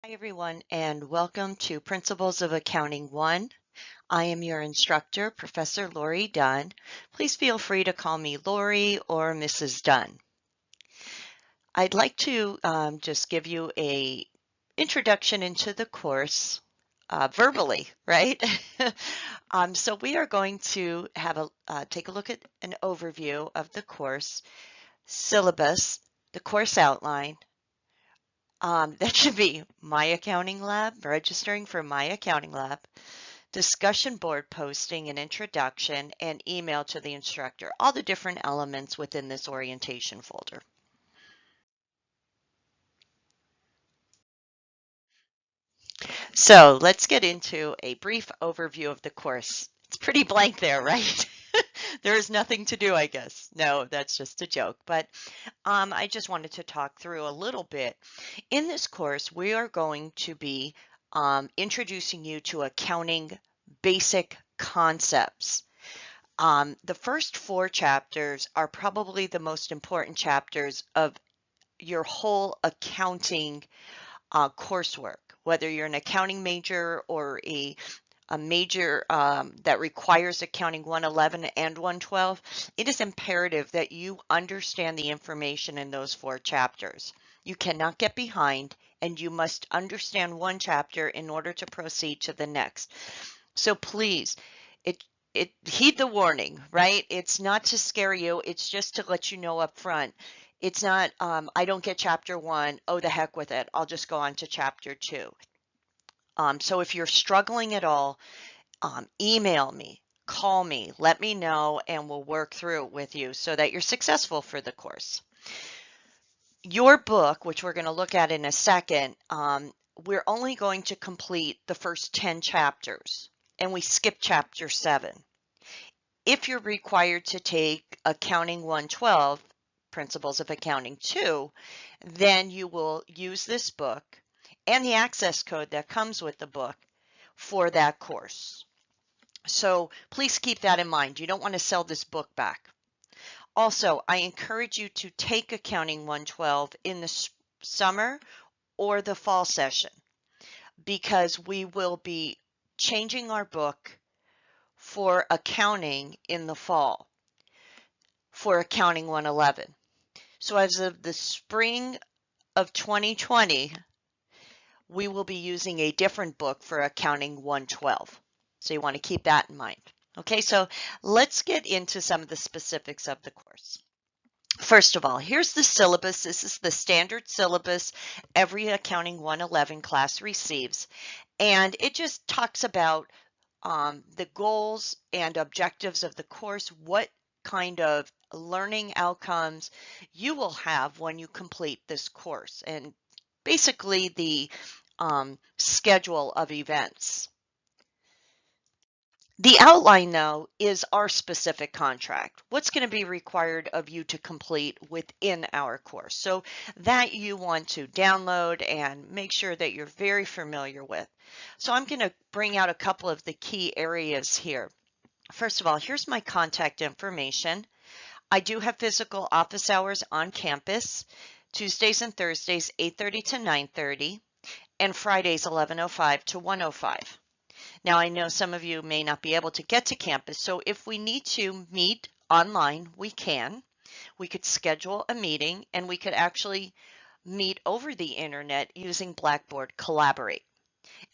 Hi, everyone, and welcome to Principles of Accounting 1. I am your instructor, Professor ldunn. Please feel free to call me Lori or Mrs. Dunn. I'd like to just give you a introduction into the course verbally, right? So we are going to have take a look at an overview of the course, syllabus, the course outline. That should be My Accounting Lab, registering for My Accounting Lab, discussion board posting and introduction, and email to the instructor, all the different elements within this orientation folder. So let's get into a brief overview of the course. It's pretty blank there, right? There is nothing to do, I guess. No, that's just a joke. But I just wanted to talk through a little bit. In this course, we are going to be introducing you to accounting basic concepts. The first 4 chapters are probably the most important chapters of your whole accounting coursework, whether you're an accounting major or a major that requires accounting 111 and 112, it is imperative that you understand the information in those 4 chapters. You cannot get behind, and you must understand one chapter in order to proceed to the next. So please, heed the warning, right? It's not to scare you. It's just to let you know up front. It's not, I don't get chapter 1. Oh, the heck with it. I'll just go on to chapter 2. So if you're struggling at all, email me, call me, let me know, and we'll work through it with you so that you're successful for the course. Your book, which we're going to look at in a second, we're only going to complete the first 10 chapters, and we skip chapter 7. If you're required to take Accounting 112, Principles of Accounting 2, then you will use this book and the access code that comes with the book for that course. So please keep that in mind. You don't want to sell this book back. Also, I encourage you to take Accounting 112 in the summer or the fall session because we will be changing our book for accounting in the fall for Accounting 111. So as of the spring of 2020, we will be using a different book for Accounting 112. So you want to keep that in mind. Okay, so let's get into some of the specifics of the course. First of all, here's the syllabus. This is the standard syllabus every Accounting 111 class receives. And it just talks about the goals and objectives of the course, what kind of learning outcomes you will have when you complete this course, and basically the schedule of events. The outline, though, is our specific contract. What's going to be required of you to complete within our course? So that you want to download and make sure that you're very familiar with. So I'm going to bring out a couple of the key areas here. First of all, here's my contact information. I do have physical office hours on campus, Tuesdays and Thursdays, 8:30 to 9:30, and Fridays, 11:05 to 1:05. Now, I know some of you may not be able to get to campus, so if we need to meet online, we can. We could schedule a meeting, and we could actually meet over the internet using Blackboard Collaborate.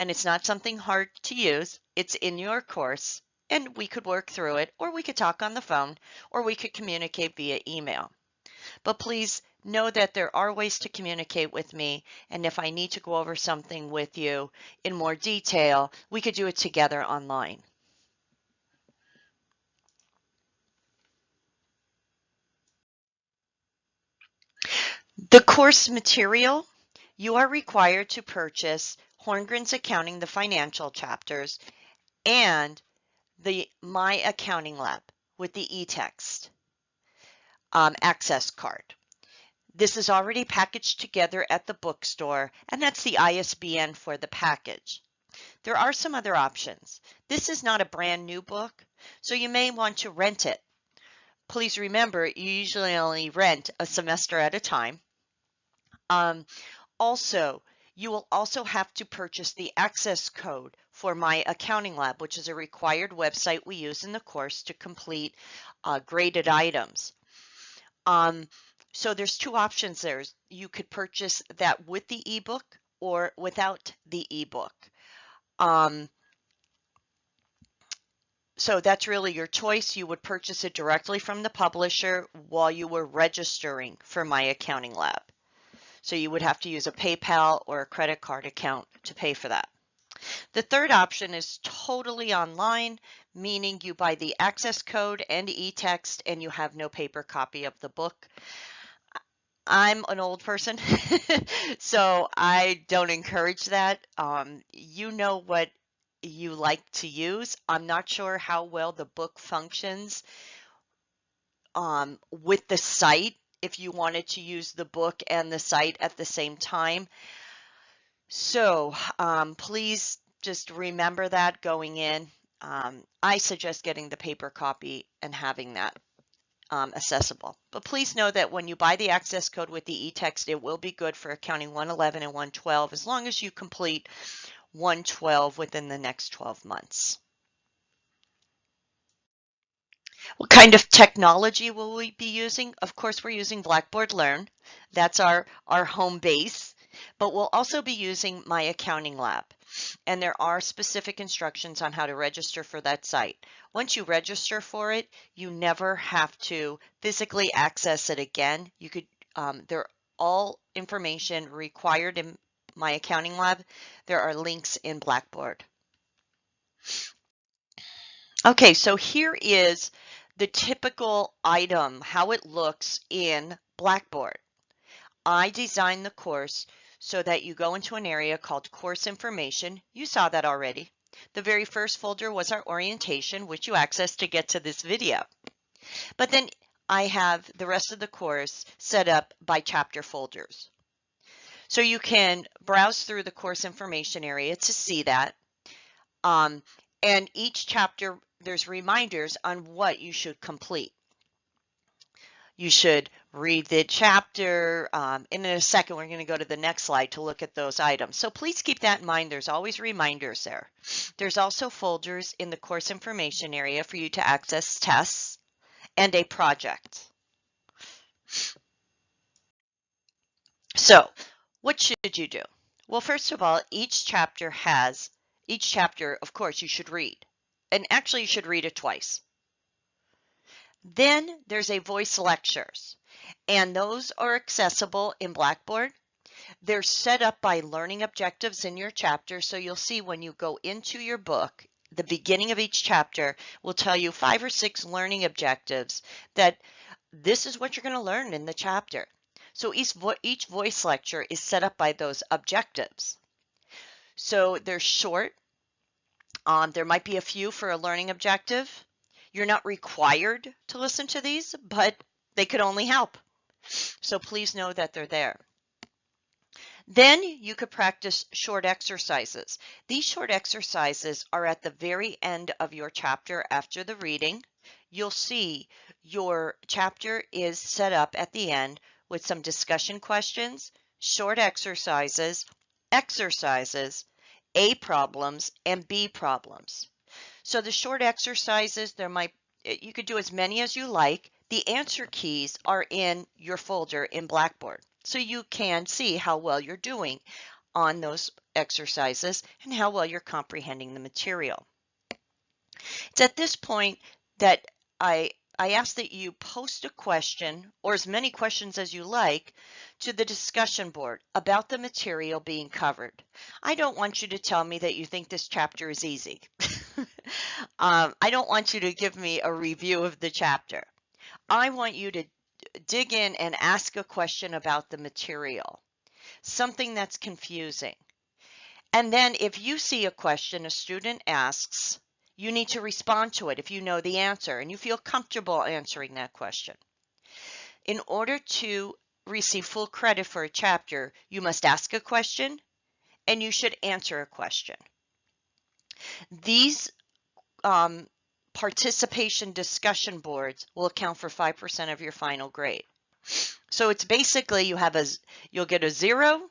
And it's not something hard to use. It's in your course, and we could work through it, or we could talk on the phone, or we could communicate via email. But please know that there are ways to communicate with me, and if I need to go over something with you in more detail, we could do it together online. The course material, you are required to purchase Horngren's Accounting, the financial chapters, and the My Accounting Lab with the e-text access card. This is already packaged together at the bookstore, and that's the ISBN for the package. There are some other options. This is not a brand new book, so you may want to rent it. Please remember, you usually only rent a semester at a time. Also, You will also have to purchase the access code for My Accounting Lab, which is a required website we use in the course to complete graded items. So there's two options there. You could purchase that with the ebook or without the ebook. So that's really your choice. You would purchase it directly from the publisher while you were registering for My Accounting Lab. So you would have to use a PayPal or a credit card account to pay for that. The third option is totally online, meaning you buy the access code and e-text and you have no paper copy of the book. I'm an old person, so I don't encourage that. You know what you like to use. I'm not sure how well the book functions with the site if you wanted to use the book and the site at the same time. So please just remember that going in. I suggest getting the paper copy and having that accessible. But please know that when you buy the access code with the e-text, it will be good for accounting 111 and 112 as long as you complete 112 within the next 12 months. What kind of technology will we be using? Of course, we're using Blackboard Learn. That's our home base, but we'll also be using My Accounting Lab. And there are specific instructions on how to register for that site. Once you register for it, you never have to physically access it again. You could, they're all information required in My Accounting Lab. There are links in Blackboard. Okay, so here is the typical item, how it looks in Blackboard. I designed the course so that you go into an area called Course Information. You saw that already. The very first folder was our orientation, which you accessed to get to this video. But then I have the rest of the course set up by chapter folders. So you can browse through the course information area to see that. And each chapter, there's reminders on what you should complete. You should read the chapter, and in a second we're going to go to the next slide to look at those items. So please keep that in mind. There's always reminders there. There's also folders in the course information area for you to access tests and a project. So what should you do? Well, first of all, each chapter, of course, you should read. And actually, you should read it twice. Then there's a voice lectures, and those are accessible in Blackboard. They're set up by learning objectives in your chapter, so you'll see when you go into your book, the beginning of each chapter will tell you 5 or 6 learning objectives that this is what you're going to learn in the chapter. So each voice lecture is set up by those objectives. So they're short. There might be a few for a learning objective. You're not required to listen to these, but they could only help. So please know that they're there. Then you could practice short exercises. These short exercises are at the very end of your chapter after the reading. You'll see your chapter is set up at the end with some discussion questions, short exercises, A problems, and B problems. So the short exercises, you could do as many as you like. The answer keys are in your folder in Blackboard, so you can see how well you're doing on those exercises and how well you're comprehending the material. It's at this point that I ask that you post a question, or as many questions as you like, to the discussion board about the material being covered. I don't want you to tell me that you think this chapter is easy. I don't want you to give me a review of the chapter. I want you to dig in and ask a question about the material, something that's confusing. And then if you see a question a student asks, you need to respond to it if you know the answer and you feel comfortable answering that question. In order to receive full credit for a chapter, you must ask a question and you should answer a question. These participation discussion boards will account for 5% of your final grade. So it's basically you'll get a 0,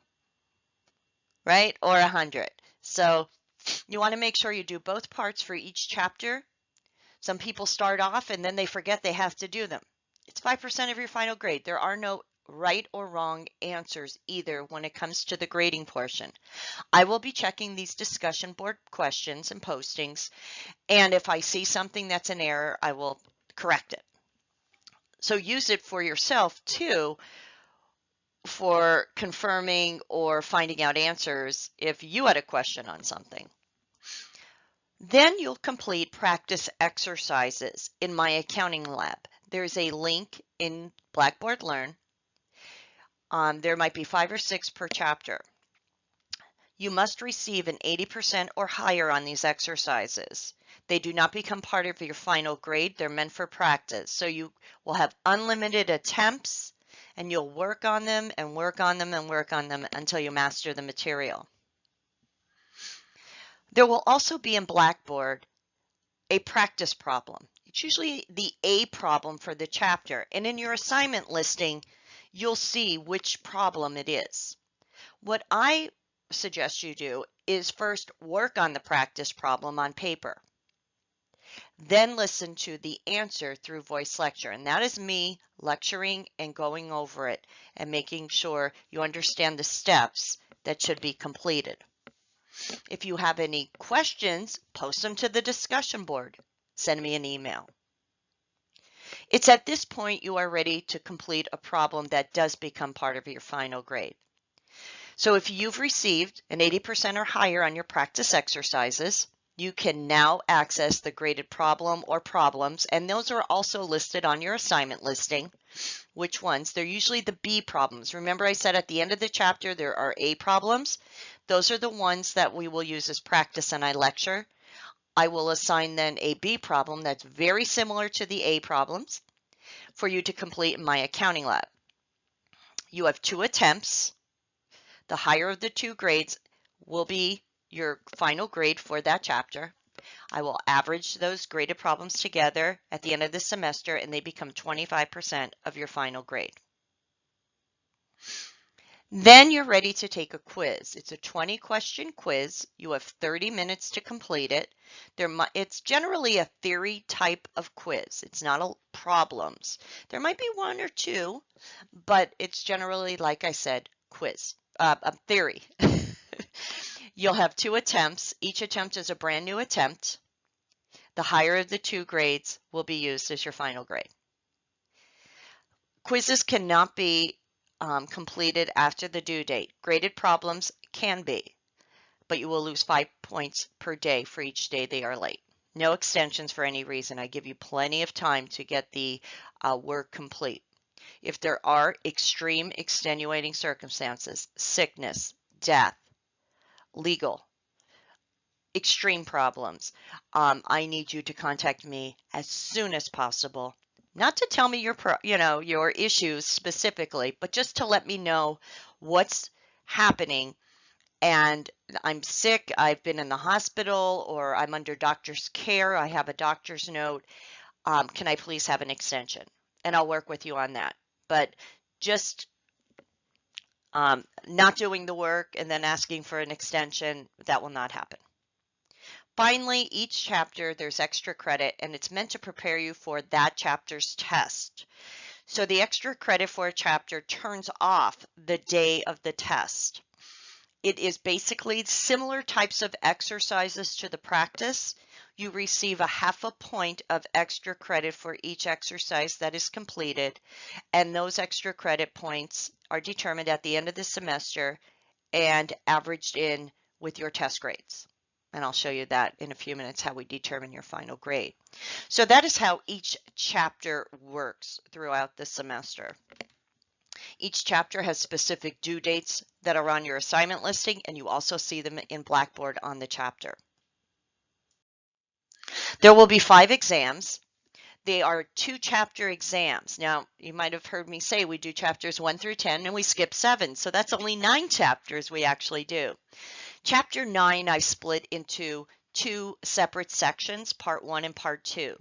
right? Or 100. So you want to make sure you do both parts for each chapter. Some people start off and then they forget they have to do them. It's 5% of your final grade. There are no right or wrong answers either when it comes to the grading portion. I will be checking these discussion board questions and postings, and if I see something that's an error, I will correct it. So use it for yourself too, for confirming or finding out answers if you had a question on something. Then you'll complete practice exercises in my accounting lab. There's a link in Blackboard Learn. There might be 5 or 6 per chapter. You must receive an 80% or higher on these exercises. They do not become part of your final grade. They're meant for practice. So you will have unlimited attempts, and you'll work on them and work on them and work on them until you master the material. There will also be in Blackboard a practice problem. It's usually the A problem for the chapter, and in your assignment listing, you'll see which problem it is. What I suggest you do is first work on the practice problem on paper. Then listen to the answer through voice lecture, and that is me lecturing and going over it and making sure you understand the steps that should be completed. If you have any questions, post them to the discussion board. Send me an email. It's at this point you are ready to complete a problem that does become part of your final grade. So if you've received an 80% or higher on your practice exercises, you can now access the graded problem or problems, and those are also listed on your assignment listing. Which ones? They're usually the B problems. Remember I said at the end of the chapter there are A problems? Those are the ones that we will use as practice and I lecture. I will assign then a B problem that's very similar to the A problems for you to complete in my accounting lab. You have 2 attempts. The higher of the 2 grades will be your final grade for that chapter. I will average those graded problems together at the end of the semester, and they become 25% of your final grade. Then you're ready to take a quiz. It's a 20-question quiz. You have 30 minutes to complete it. It's generally a theory type of quiz. It's not problems. There might be 1 or 2, but it's generally, like I said, quiz. Theory. You'll have 2 attempts. Each attempt is a brand new attempt. The higher of the 2 grades will be used as your final grade. Quizzes cannot be completed after the due date. Graded problems can be, but you will lose 5 points per day for each day they are late. No extensions for any reason. I give you plenty of time to get the work complete. If there are extreme extenuating circumstances, sickness, death, legal, extreme problems, I need you to contact me as soon as possible. Not to tell me your issues specifically, but just to let me know what's happening. And I'm sick, I've been in the hospital, or I'm under doctor's care, I have a doctor's note. Can I please have an extension? And I'll work with you on that. But just not doing the work and then asking for an extension, that will not happen. Finally, each chapter there's extra credit, and it's meant to prepare you for that chapter's test. So the extra credit for a chapter turns off the day of the test. It is basically similar types of exercises to the practice. You receive a half a point of extra credit for each exercise that is completed, and those extra credit points are determined at the end of the semester and averaged in with your test grades. And I'll show you that in a few minutes, how we determine your final grade. So that is how each chapter works throughout the semester. Each chapter has specific due dates that are on your assignment listing, and you also see them in Blackboard on the chapter. There will be 5 exams. They are 2 chapter exams. Now, you might have heard me say we do chapters 1 through 10 and we skip 7. So that's only 9 chapters we actually do. Chapter 9 I split into 2 separate sections, part 1 and part 2.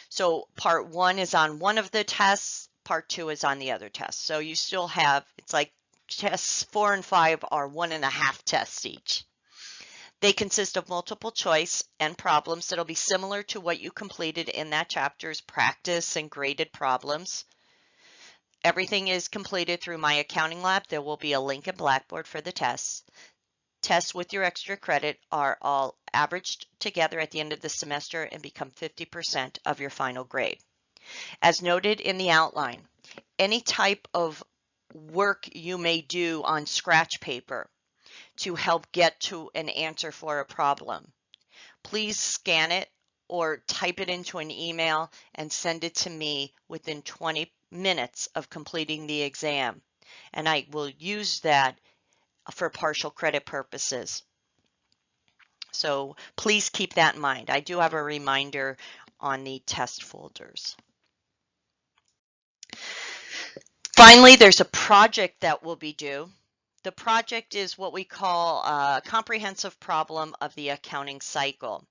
So part 1 is on one of the tests, part 2 is on the other test. So you still have, it's like tests 4 and 5 are 1.5 tests each. They consist of multiple choice and problems that'll be similar to what you completed in that chapter's practice and graded problems. Everything is completed through My Accounting Lab. There will be a link in Blackboard for the tests. Tests with your extra credit are all averaged together at the end of the semester and become 50% of your final grade. As noted in the outline, any type of work you may do on scratch paper to help get to an answer for a problem, please scan it or type it into an email and send it to me within 20 minutes of completing the exam. And I will use that for partial credit purposes. So please keep that in mind. I do have a reminder on the test folders. Finally, there's a project that will be due. The project is what we call a comprehensive problem of the accounting cycle.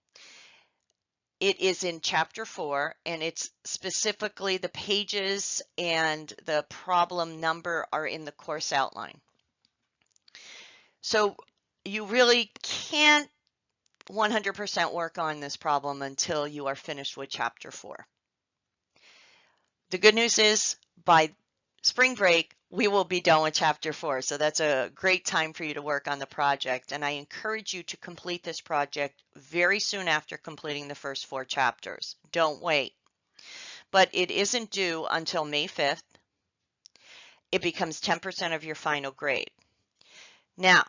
It is in chapter 4, and it's specifically the pages and the problem number are in the course outline. So you really can't 100% work on this problem until you are finished with chapter 4. The good news is by spring break, we will be done with chapter 4. So that's a great time for you to work on the project. And I encourage you to complete this project very soon after completing the first 4 chapters. Don't wait. But it isn't due until May 5th. It becomes 10% of your final grade. Now,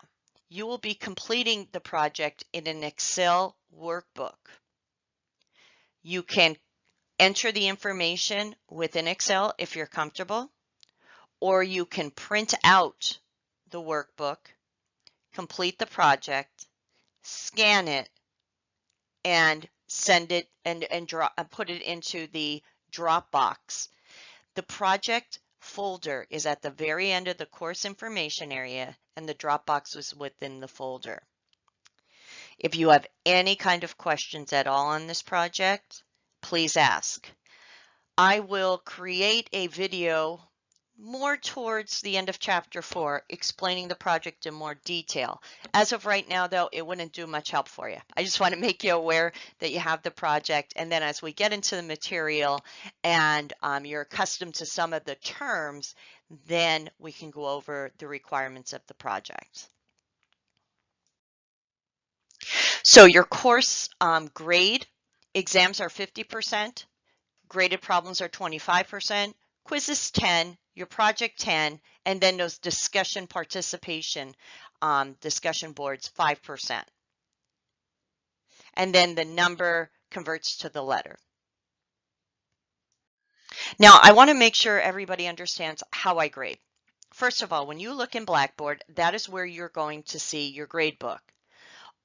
you will be completing the project in an Excel workbook. You can enter the information within Excel if you're comfortable, or you can print out the workbook, complete the project, scan it, and send it and put it into the Dropbox. The project folder is at the very end of the course information area, and the Dropbox was within the folder. If you have any kind of questions at all on this project, please ask. I will create a video more towards the end of chapter 4 explaining the project in more detail. As of right now, though, it wouldn't do much help for you. I just want to make you aware that you have the project, and then as we get into the material and you're accustomed to some of the terms, then we can go over the requirements of the project. So your course grade, exams are 50%, graded problems are 25%, quizzes 10, your project 10, and then those discussion participation discussion boards 5%. And then the number converts to the letter. Now, I want to make sure everybody understands how I grade. First of all, when you look in Blackboard, that is where you're going to see your grade book.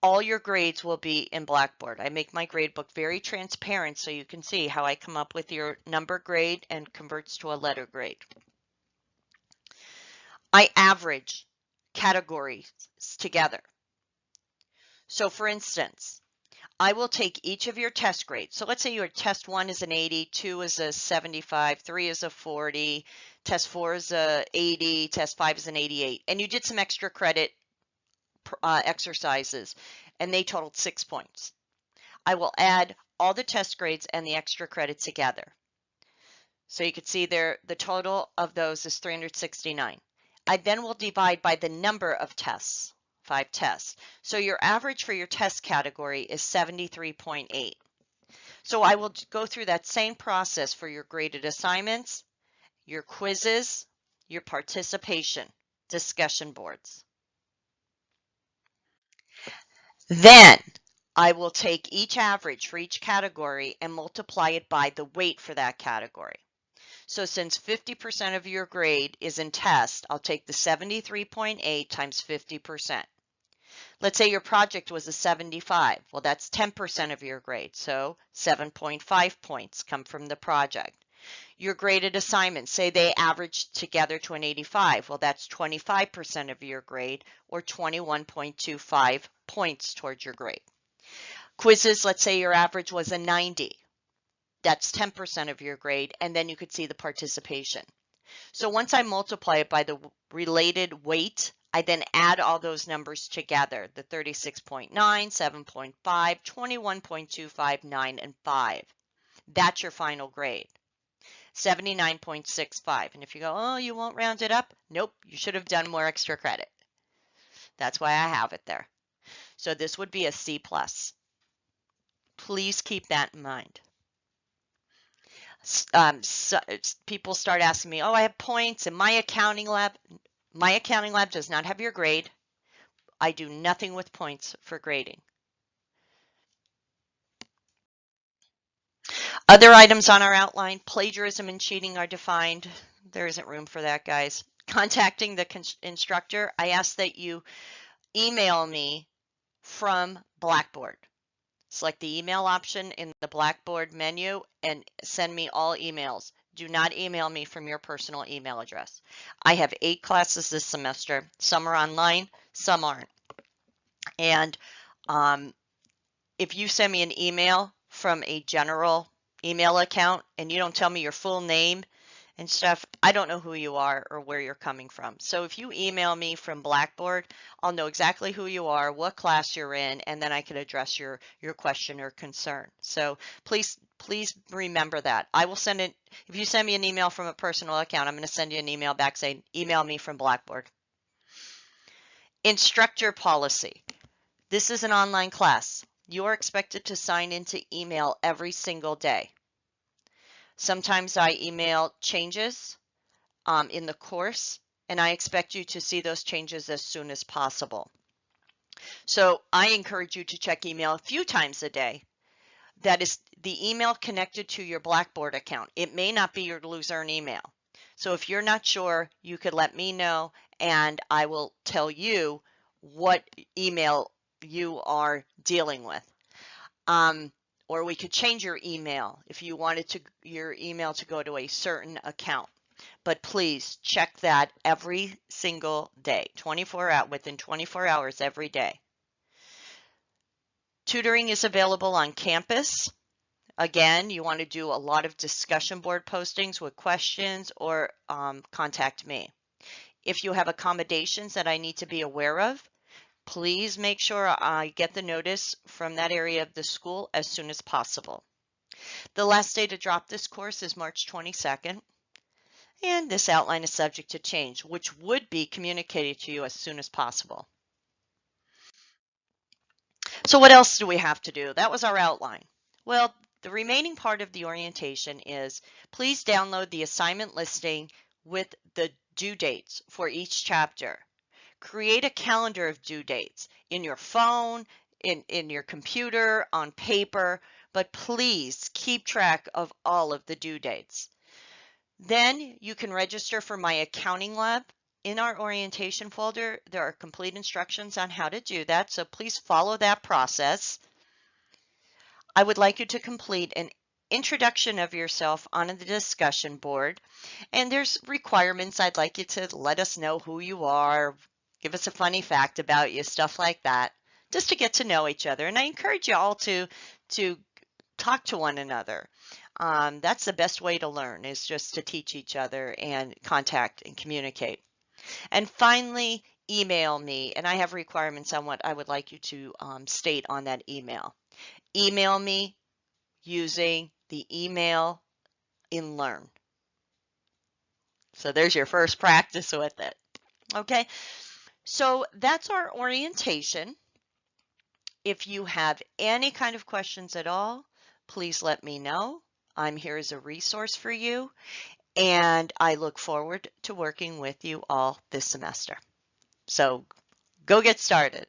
All your grades will be in Blackboard. I make my grade book very transparent so you can see how I come up with your number grade and converts to a letter grade. I average categories together. So for instance, I will take each of your test grades. So let's say your test 1 is an 80, 2 is a 75, 3 is a 40, test 4 is a 80, test 5 is an 88, and you did some extra credit exercises, and they totaled 6 points. I will add all the test grades and the extra credit together. So you can see there the total of those is 369. I then will divide by the number of tests, 5 tests. So your average for your test category is 73.8. So I will go through that same process for your graded assignments, your quizzes, your participation, discussion boards. Then I will take each average for each category and multiply it by the weight for that category. So since 50% of your grade is in test, I'll take the 73.8 times 50%. Let's say your project was a 75. Well, that's 10% of your grade, so 7.5 points come from the project. Your graded assignments, say they averaged together to an 85. Well, that's 25% of your grade, or 21.25 points towards your grade. Quizzes, let's say your average was a 90. That's 10% of your grade, and then you could see the participation. So once I multiply it by the related weight, I then add all those numbers together, the 36.9, 7.5, 21.25, 9, and 5. That's your final grade, 79.65. And if you go, oh, you won't round it up? Nope, you should have done more extra credit. That's why I have it there. So this would be a C+. Please keep that in mind. So people start asking me, oh, I have points in my accounting lab. My accounting lab does not have your grade. I do nothing with points for grading. Other items on our outline, plagiarism and cheating are defined. There isn't room for that, guys. Contacting the instructor, I ask that you email me from Blackboard. Select the email option in the Blackboard menu and send me all emails. Do not email me from your personal email address. I have 8 classes this semester. Some are online, some aren't. And if you send me an email from a general email account and you don't tell me your full name and stuff, I don't know who you are or where you're coming from. So if you email me from Blackboard, I'll know exactly who you are, what class you're in, and then I can address your question or concern. So please remember that. I will send it, if you send me an email from a personal account, I'm going to send you an email back saying, email me from Blackboard. Instructor policy. This is an online class. You are expected to sign into email every single day. Sometimes I email changes in the course, and I expect you to see those changes as soon as possible. So I encourage you to check email a few times a day. That is the email connected to your Blackboard account. It may not be your Luzerne email. So if you're not sure, you could let me know, and I will tell you what email you are dealing with. Or we could change your email if you wanted your email to go to a certain account. But please check that every single day, within 24 hours every day. Tutoring is available on campus. Again, you want to do a lot of discussion board postings with questions or contact me. If you have accommodations that I need to be aware of, please make sure I get the notice from that area of the school as soon as possible. The last day to drop this course is March 22nd, and this outline is subject to change, which would be communicated to you as soon as possible. So what else do we have to do? That was our outline. Well, the remaining part of the orientation is please download the assignment listing with the due dates for each chapter. Create a calendar of due dates in your phone, in your computer, on paper, but please keep track of all of the due dates. Then you can register for my accounting lab. In our orientation folder, there are complete instructions on how to do that, so please follow that process. I would like you to complete an introduction of yourself on the discussion board, and there's requirements. I'd like you to let us know who you are, give us a funny fact about you, stuff like that, just to get to know each other. And I encourage you all to talk to one another. That's the best way to learn, is just to teach each other and contact and communicate. And finally, email me, and I have requirements on what I would like you to state on that email. Email me using the email in ldunn. So there's your first practice with it. Okay, so that's our orientation. If you have any kind of questions at all, please let me know. I'm here as a resource for you, and I look forward to working with you all this semester. So go get started.